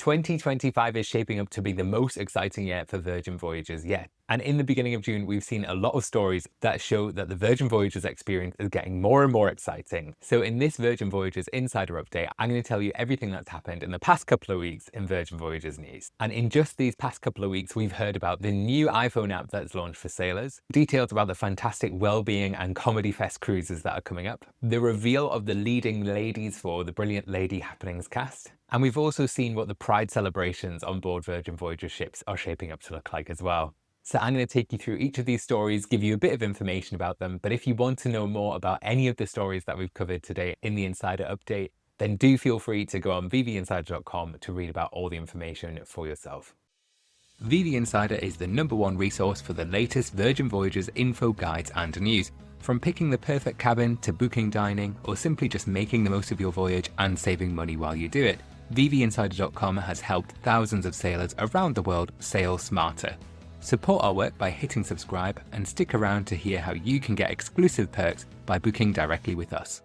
2025 is shaping up to be the most exciting year for Virgin Voyages yet. And in the beginning of June, we've seen a lot of stories that show that the Virgin Voyages experience is getting more and more exciting. So in this Virgin Voyages Insider Update, I'm going to tell you everything that's happened in the past couple of weeks in Virgin Voyages news. And in just these past couple of weeks, we've heard about the new iPhone app that's launched for sailors, details about the fantastic well-being and comedy fest cruises that are coming up, the reveal of the leading ladies for the Brilliant Lady Happenings cast, and we've also seen what the Pride celebrations on board Virgin Voyages ships are shaping up to look like as well. So I'm going to take you through each of these stories, give you a bit of information about them, but if you want to know more about any of the stories that we've covered today in the Insider Update, then do feel free to go on vvinsider.com to read about all the information for yourself. VV Insider is the #1 resource for the latest Virgin Voyages info, guides and news. From picking the perfect cabin to booking dining, or simply just making the most of your voyage and saving money while you do it, vvinsider.com has helped thousands of sailors around the world sail smarter. Support our work by hitting subscribe and stick around to hear how you can get exclusive perks by booking directly with us.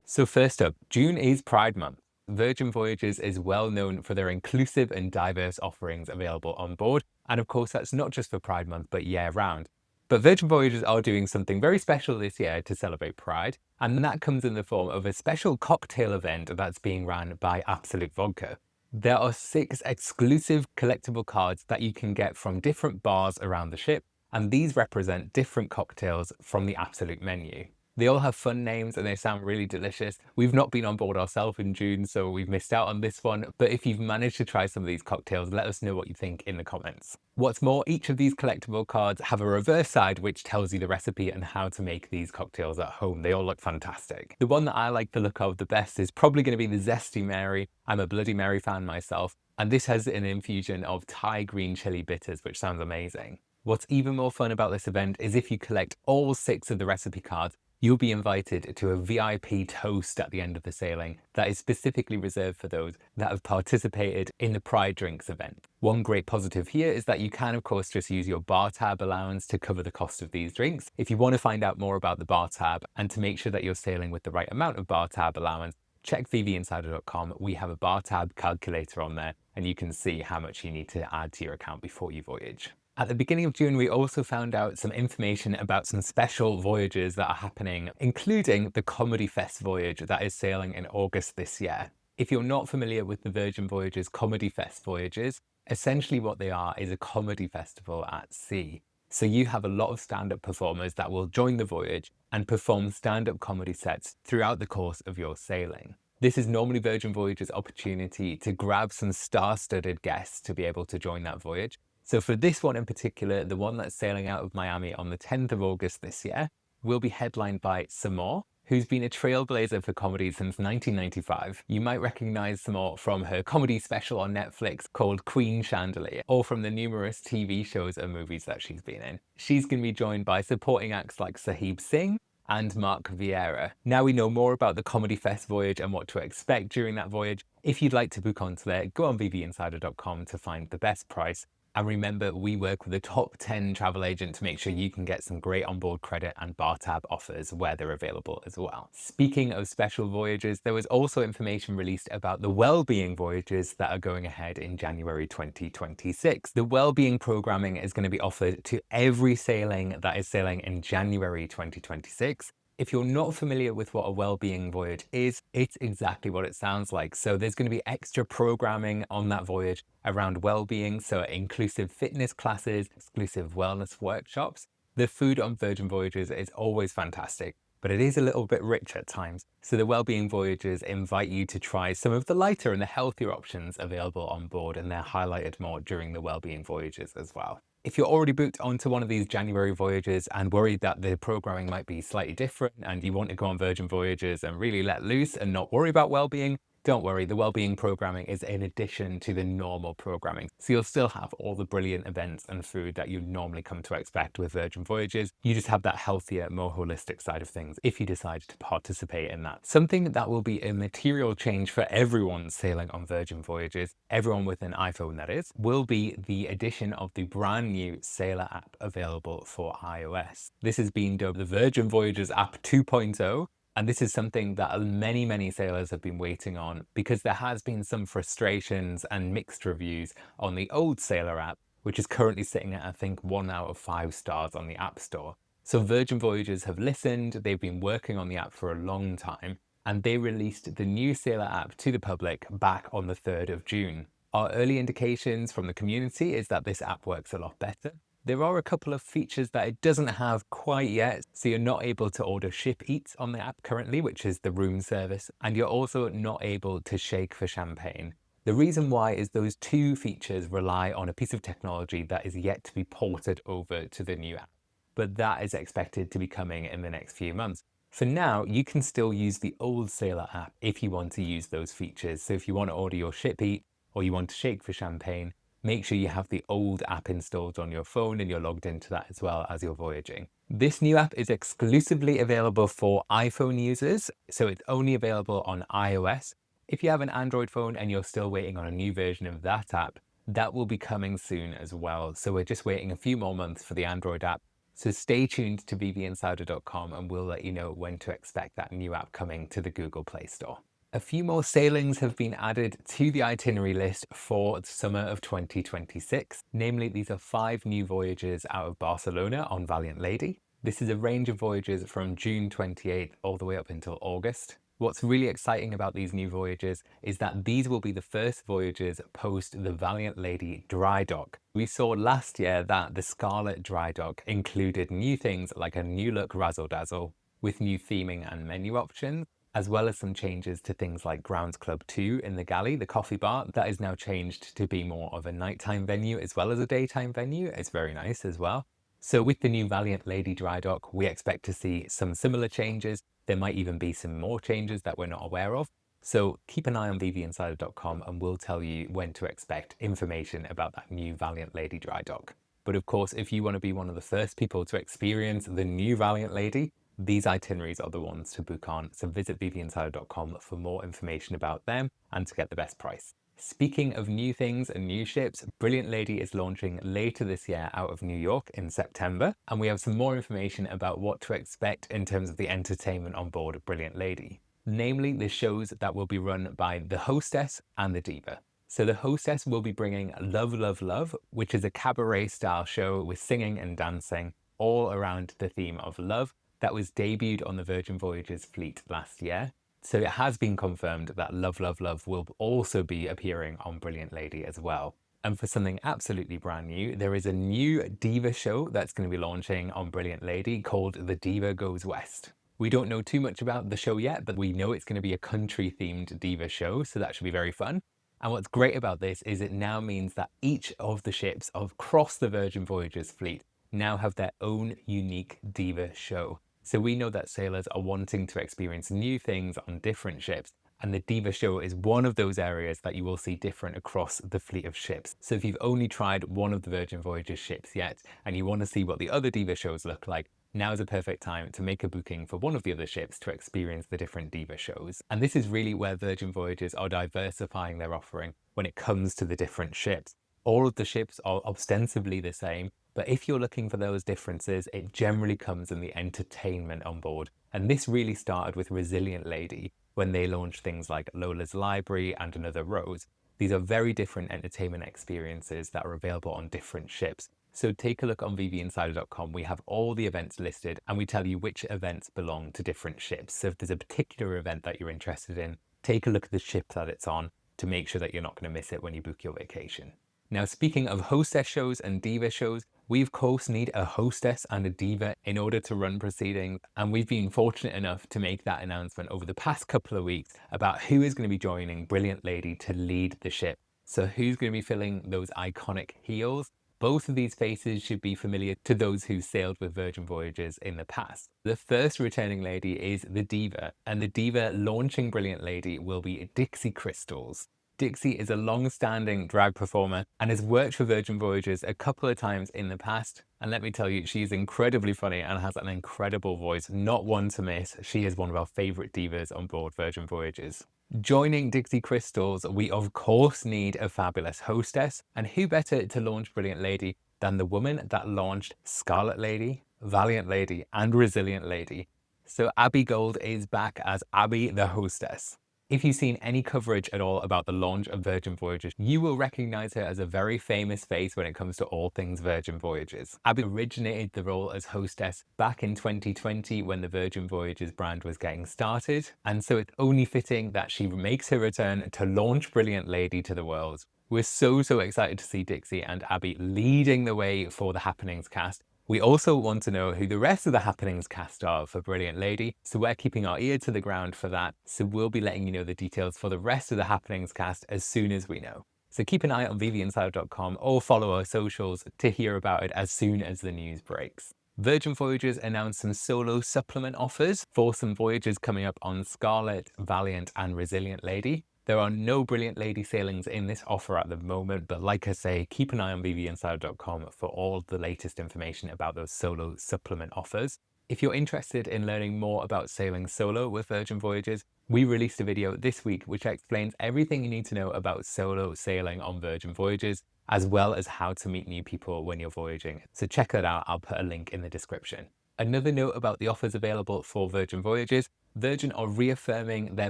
So first up, June is Pride Month. Virgin Voyages is well known for their inclusive and diverse offerings available on board, and of course that's not just for Pride Month but year-round. But Virgin Voyages are doing something very special this year to celebrate Pride, and that comes in the form of a special cocktail event that's being run by Absolute Vodka. There are 6 exclusive collectible cards that you can get from different bars around the ship, and these represent different cocktails from the Absolute menu. They all have fun names and they sound really delicious. We've not been on board ourselves in June, so we've missed out on this one, but if you've managed to try some of these cocktails, let us know what you think in the comments. What's more, each of these collectible cards have a reverse side which tells you the recipe and how to make these cocktails at home. They all look fantastic. The one that I like the look of the best is probably going to be the Zesty Mary. I'm a Bloody Mary fan myself, and this has an infusion of Thai green chili bitters, which sounds amazing. What's even more fun about this event is if you collect all 6 of the recipe cards, you'll be invited to a VIP toast at the end of the sailing that is specifically reserved for those that have participated in the Pride Drinks event. One great positive here is that you can of course just use your bar tab allowance to cover the cost of these drinks. If you want to find out more about the bar tab and to make sure that you're sailing with the right amount of bar tab allowance, check vvinsider.com. We have a bar tab calculator on there and you can see how much you need to add to your account before you voyage. At the beginning of June, we also found out some information about some special voyages that are happening, including the Comedy Fest voyage that is sailing in August this year. If you're not familiar with the Virgin Voyages Comedy Fest voyages, essentially what they are is a comedy festival at sea. So you have a lot of stand-up performers that will join the voyage and perform stand-up comedy sets throughout the course of your sailing. This is normally Virgin Voyages' opportunity to grab some star-studded guests to be able to join that voyage. So for this one in particular, the one that's sailing out of Miami on the 10th of August this year, will be headlined by Samore, who's been a trailblazer for comedy since 1995. You might recognize Samore from her comedy special on Netflix called Queen Chandelier, or from the numerous TV shows and movies that she's been in. She's going to be joined by supporting acts like Sahib Singh and Mark Vieira. Now we know more about the Comedy Fest voyage and what to expect during that voyage. If you'd like to book onto there, go on vvinsider.com to find the best price. And remember, we work with a top 10 travel agent to make sure you can get some great onboard credit and bar tab offers where they're available as well. Speaking of special voyages, there was also information released about the well-being voyages that are going ahead in January 2026. The well-being programming is going to be offered to every sailing that is sailing in January 2026. If you're not familiar with what a well-being voyage is, it's exactly what it sounds like. So there's going to be extra programming on that voyage around well-being, so inclusive fitness classes, exclusive wellness workshops. The food on Virgin Voyages is always fantastic, but it is a little bit rich at times. So the well-being voyages invite you to try some of the lighter and the healthier options available on board, and they're highlighted more during the well-being voyages as well. If you're already booked onto one of these January voyages and worried that the programming might be slightly different and you want to go on Virgin Voyages and really let loose and not worry about well-being, don't worry, the well-being programming is in addition to the normal programming. So you'll still have all the brilliant events and food that you normally come to expect with Virgin Voyages. You just have that healthier, more holistic side of things if you decide to participate in that. Something that will be a material change for everyone sailing on Virgin Voyages, everyone with an iPhone that is, will be the addition of the brand new Sailor app available for iOS. This is being dubbed the Virgin Voyages app 2.0. And this is something that many sailors have been waiting on, because there has been some frustrations and mixed reviews on the old Sailor app, which is currently sitting at, I think, 1 out of 5 stars on the App Store. So Virgin Voyages have listened, they've been working on the app for a long time, and they released the new Sailor app to the public back on the 3rd of June. Our early indications from the community is that this app works a lot better. There are a couple of features that it doesn't have quite yet, so you're not able to order Ship Eats on the app currently, which is the room service, and you're also not able to shake for champagne. The reason why is those two features rely on a piece of technology that is yet to be ported over to the new app, but that is expected to be coming in the next few months. For now, you can still use the old Sailor app if you want to use those features. So if you want to order your Ship Eat or you want to shake for champagne, make sure you have the old app installed on your phone and you're logged into that as well as you're voyaging. This new app is exclusively available for iPhone users, so it's only available on iOS. If you have an Android phone and you're still waiting on a new version of that app, that will be coming soon as well. So we're just waiting a few more months for the Android app. So stay tuned to vvinsider.com and we'll let you know when to expect that new app coming to the Google Play Store. A few more sailings have been added to the itinerary list for the summer of 2026. Namely, these are 5 new voyages out of Barcelona on Valiant Lady. This is a range of voyages from June 28th all the way up until August. What's really exciting about these new voyages is that these will be the first voyages post the Valiant Lady dry dock. We saw last year that the Scarlet dry dock included new things like a new look razzle dazzle with new theming and menu options, as well as some changes to things like Grounds Club 2 in the galley, the coffee bar, that is now changed to be more of a nighttime venue as well as a daytime venue. It's very nice as well. So with the new Valiant Lady dry dock, we expect to see some similar changes. There might even be some more changes that we're not aware of. So keep an eye on vvinsider.com and we'll tell you when to expect information about that new Valiant Lady dry dock. But of course, if you want to be one of the first people to experience the new Valiant Lady, these itineraries are the ones to book on. So visit vvinsider.com for more information about them and to get the best price. Speaking of new things and new ships, Brilliant Lady is launching later this year out of New York in September, and we have some more information about what to expect in terms of the entertainment on board Brilliant Lady. Namely, the shows that will be run by the Hostess and the Diva. So the Hostess will be bringing Love, Love, Love, which is a cabaret style show with singing and dancing all around the theme of love that was debuted on the Virgin Voyages fleet last year. So it has been confirmed that Love, Love, Love will also be appearing on Brilliant Lady as well. And for something absolutely brand new, there is a new Diva show that's going to be launching on Brilliant Lady called The Diva Goes West. We don't know too much about the show yet, but we know it's going to be a country-themed Diva show, so that should be very fun. And what's great about this is it now means that each of the ships across the Virgin Voyages fleet now have their own unique Diva show. So we know that sailors are wanting to experience new things on different ships, and the Diva show is one of those areas that you will see different across the fleet of ships. So if you've only tried one of the Virgin Voyages ships yet, and you want to see what the other Diva shows look like, now is a perfect time to make a booking for one of the other ships to experience the different Diva shows. And this is really where Virgin Voyages are diversifying their offering when it comes to the different ships. All of the ships are ostensibly the same, but if you're looking for those differences, it generally comes in the entertainment on board. And this really started with Resilient Lady when they launched things like Lola's Library and Another Rose. These are very different entertainment experiences that are available on different ships. So take a look on vvinsider.com. We have all the events listed and we tell you which events belong to different ships. So if there's a particular event that you're interested in, take a look at the ship that it's on to make sure that you're not going to miss it when you book your vacation. Now, speaking of Hostess shows and Diva shows, we of course need a Hostess and a Diva in order to run proceedings, and we've been fortunate enough to make that announcement over the past couple of weeks about who is going to be joining Brilliant Lady to lead the ship. So who's going to be filling those iconic heels? Both of these faces should be familiar to those who sailed with Virgin Voyages in the past. The first returning lady is the Diva, and the Diva launching Brilliant Lady will be Dixie Crystals. Dixie is a long-standing drag performer and has worked for Virgin Voyages a couple of times in the past. And let me tell you, she's incredibly funny and has an incredible voice, not one to miss. She is one of our favorite divas on board Virgin Voyages. Joining Dixie Crystals, we of course need a fabulous hostess. And who better to launch Brilliant Lady than the woman that launched Scarlet Lady, Valiant Lady, and Resilient Lady? So Abby Gold is back as Abby the Hostess. If you've seen any coverage at all about the launch of Virgin Voyages, you will recognize her as a very famous face when it comes to all things Virgin Voyages. Abby originated the role as hostess back in 2020 when the Virgin Voyages brand was getting started, and so it's only fitting that she makes her return to launch Brilliant Lady to the world. We're so excited to see Dixie and Abby leading the way for the Happenings cast. We also want to know who the rest of the Happenings cast are for Brilliant Lady, so we're keeping our ear to the ground for that, so we'll be letting you know the details for the rest of the Happenings cast as soon as we know. So keep an eye on vvinsider.com or follow our socials to hear about it as soon as the news breaks. Virgin Voyages announced some solo supplement offers for some voyages coming up on Scarlet, Valiant and Resilient Lady. There are no Brilliant Lady sailings in this offer at the moment, but like I say, keep an eye on vvinsider.com for all the latest information about those solo supplement offers. If you're interested in learning more about sailing solo with Virgin Voyages, we released a video this week which explains everything you need to know about solo sailing on Virgin Voyages, as well as how to meet new people when you're voyaging. So check that out, I'll put a link in the description. Another note about the offers available for Virgin Voyages: Virgin are reaffirming their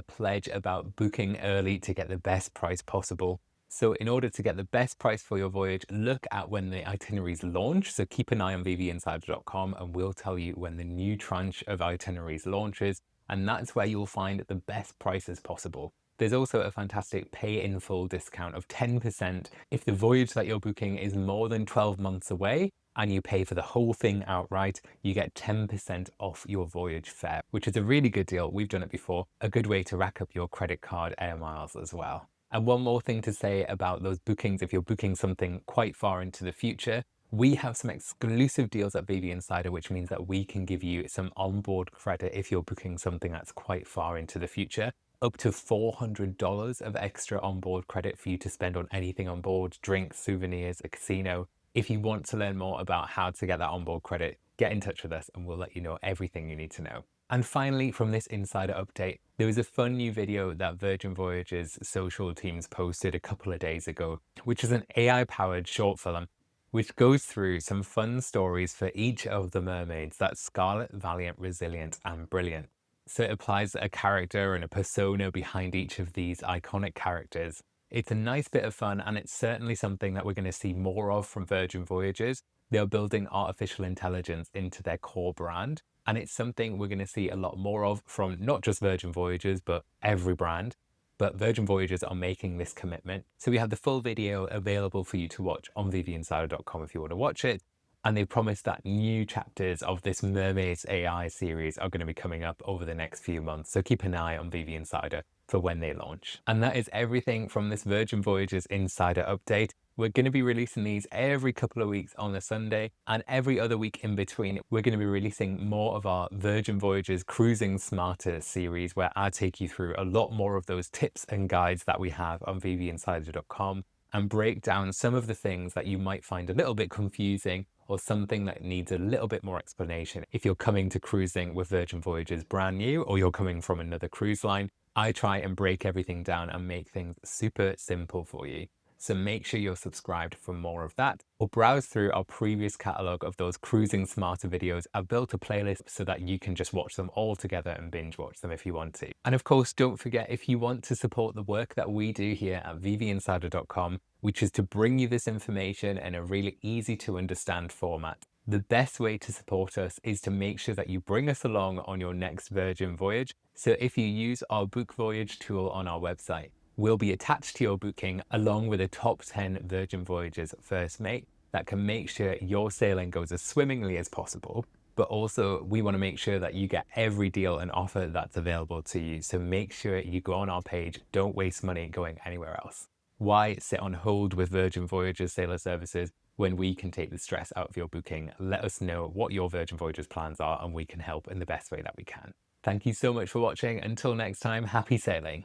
pledge about booking early to get the best price possible. So in order to get the best price for your voyage, look at when the itineraries launch. So keep an eye on vvinsider.com and we'll tell you when the new tranche of itineraries launches. And that's where you'll find the best prices possible. There's also a fantastic pay in full discount of 10% if the voyage that you're booking is more than 12 months away and you pay for the whole thing outright. You get 10% off your voyage fare, which is a really good deal. We've done it before. A good way to rack up your credit card air miles as well. And one more thing to say about those bookings, if you're booking something quite far into the future, we have some exclusive deals at VV Insider, which means that we can give you some onboard credit if you're booking something that's quite far into the future. Up to $400 of extra onboard credit for you to spend on anything on board: drinks, souvenirs, a casino. If you want to learn more about how to get that onboard credit, get in touch with us and we'll let you know everything you need to know. And finally, from this insider update, there was a fun new video that Virgin Voyages social teams posted a couple of days ago, which is an AI-powered short film which goes through some fun stories for each of the mermaids. That's Scarlet, Valiant, Resilient and Brilliant. So it applies a character and a persona behind each of these iconic characters. It's a nice bit of fun, and it's certainly something that we're going to see more of from Virgin Voyages. They are building artificial intelligence into their core brand, and it's something we're going to see a lot more of from not just Virgin Voyages, but every brand. But Virgin Voyages are making this commitment. So we have the full video available for you to watch on vvinsider.com if you want to watch it. And they promised that new chapters of this Mermaids AI series are going to be coming up over the next few months. So keep an eye on VV Insider for when they launch. And that is everything from this Virgin Voyages Insider update. We're going to be releasing these every couple of weeks on a Sunday, and every other week in between, we're going to be releasing more of our Virgin Voyages Cruising Smarter series, where I take you through a lot more of those tips and guides that we have on vvinsider.com and break down some of the things that you might find a little bit confusing or something that needs a little bit more explanation. If you're coming to cruising with Virgin Voyages brand new, or you're coming from another cruise line, I try and break everything down and make things super simple for you. So make sure you're subscribed for more of that, or browse through our previous catalog of those Cruising Smarter videos. I've built a playlist so that you can just watch them all together and binge watch them if you want to. And of course, don't forget, if you want to support the work that we do here at vvinsider.com, which is to bring you this information in a really easy to understand format, the best way to support us is to make sure that you bring us along on your next Virgin voyage. So if you use our Book Voyage tool on our website, will be attached to your booking along with a top 10 Virgin Voyages first mate that can make sure your sailing goes as swimmingly as possible. But also, we want to make sure that you get every deal and offer that's available to you. So make sure you go on our page. Don't waste money going anywhere else. Why sit on hold with Virgin Voyages Sailor Services when we can take the stress out of your booking? Let us know what your Virgin Voyages plans are and we can help in the best way that we can. Thank you so much for watching. Until next time, happy sailing.